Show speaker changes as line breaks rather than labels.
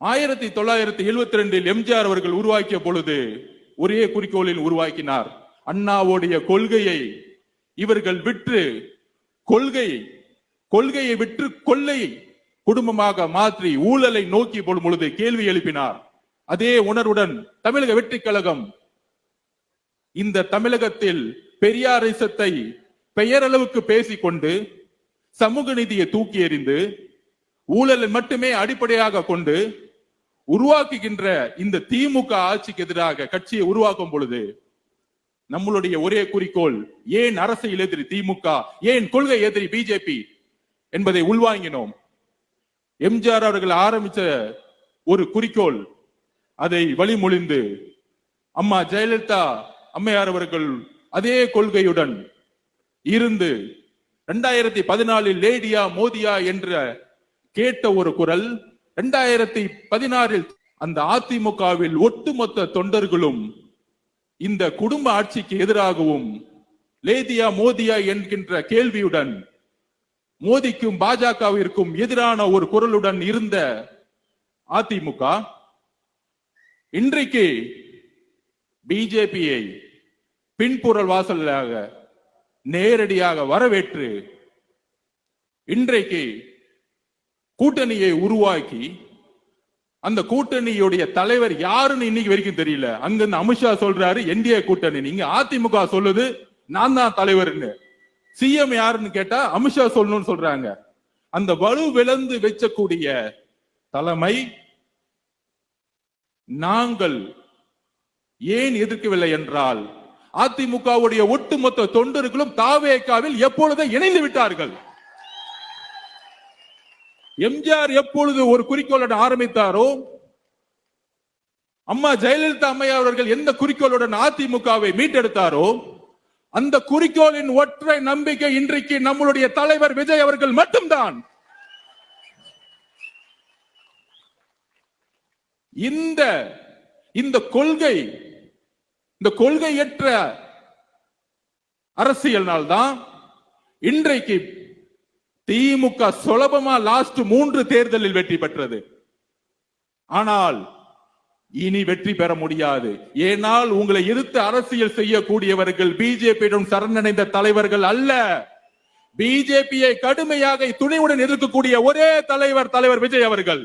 1972 எம்ஜிஆர் அவர்கள் உருவாக்கிய பொழுது ஒரே குறிக்கோளில் உருவாக்கினார். அண்ணாவுடைய கொள்கையை இவர்கள் விற்று கொள்கையை விற்று கொள்ளை குடும்பமாக மாற்றி ஊழலை நோக்கி போடும் பொழுது கேள்வி எழுப்பினார். அதே உணர்வுடன் தமிழக வெற்றி கழகம் இந்த தமிழகத்தில் பெரியாரிசத்தை பெயரளவுக்கு பேசிக்கொண்டு சமூக நீதியை தூக்கி எறிந்து ஊழலை மட்டுமே அடிப்படையாக கொண்டு உருவாக்குகின்ற இந்த திமுக ஆட்சிக்கு எதிராக கட்சியை உருவாக்கும் பொழுது நம்மளுடைய ஒரே குறிக்கோள், ஏன் அரசியல் எதிரி திமுக, ஏன் கொள்கை எதிரி பிஜேபி என்பதை உள்வாங்கினோம். எம்ஜிஆர் அவர்கள் ஆரம்பிச்ச ஒரு குறிக்கோள், அதை வழிமொழிந்து அம்மா ஜெயலலிதா அம்மையார் அவர்கள் அதே கொள்கையுடன் இருந்து 2014 லேடியா மோதியா என்ற கேட்ட ஒரு குரல் 2016 அந்த அதிமுகவில் ஒட்டுமொத்த தொண்டர்களும் இந்த குடும்ப ஆட்சிக்கு எதிராகவும் லேதியா மோதியா என்கின்ற கேள்வியுடன் மோதிக்கும் பாஜகவிற்கும் எதிரான ஒரு குரலுடன் இருந்த அதிமுக இன்றைக்கு பிஜேபியை பின்புறல் வாசலாக நேரடியாக வரவேற்று இன்றைக்கு கூட்டணியை உருவாக்கி அந்த கூட்டணியுடைய தலைவர் யாருன்னு இன்னைக்கு வரைக்கும் தெரியல. அங்க அமித்ஷா சொல்றாரு என்டிஏ கூட்டணி, நீங்க அதிமுக சொல்லுது நான் தான் தலைவர்னு. சிஎம் யாருன்னு கேட்டா அமித்ஷா சொல்லணும்னு சொல்றாங்க. அந்த வலு விளந்து வச்சக்கூடிய தலைமை நாங்கள் ஏன் எதிர்க்கவில்லை என்றால் அதிமுகவுடைய ஒட்டுமொத்த தொண்டர்களும் தாவேகாவில் எப்பொழுது இணைந்து விட்டார்கள். எம்ஜிஆர் எப்பொழுது ஒரு குறிக்கோளுடன் ஆரம்பித்தாரோ, அம்மா ஜெயலலிதா அம்மையார் அவர்கள் எந்த குறிக்கோளுடன் அதிமுகவை மீட்டெடுத்தாரோ, அந்த குறிக்கோளின் ஒற்றை நம்பிக்கை இன்றைக்கு நம்மளுடைய தலைவர் விஜய் அவர்கள் மட்டும்தான். இந்த கொள்கையற்ற அரசியல்னால்தான் இன்றைக்கு திமுக சுலபமா லாஸ்ட் 3 தேர்தலில் வெற்றி பெற்றது. ஆனால் இனி வெற்றி பெற முடியாது. ஏனால் உங்களை எதிர்த்து அரசியல் செய்யக்கூடியவர்கள் பிஜேபியிடம் சரணடைந்த தலைவர்கள் அல்ல. பிஜேபியை கடுமையாக துணிவுடன் எதிர்க்கக்கூடிய ஒரே தலைவர் விஜய் அவர்கள்.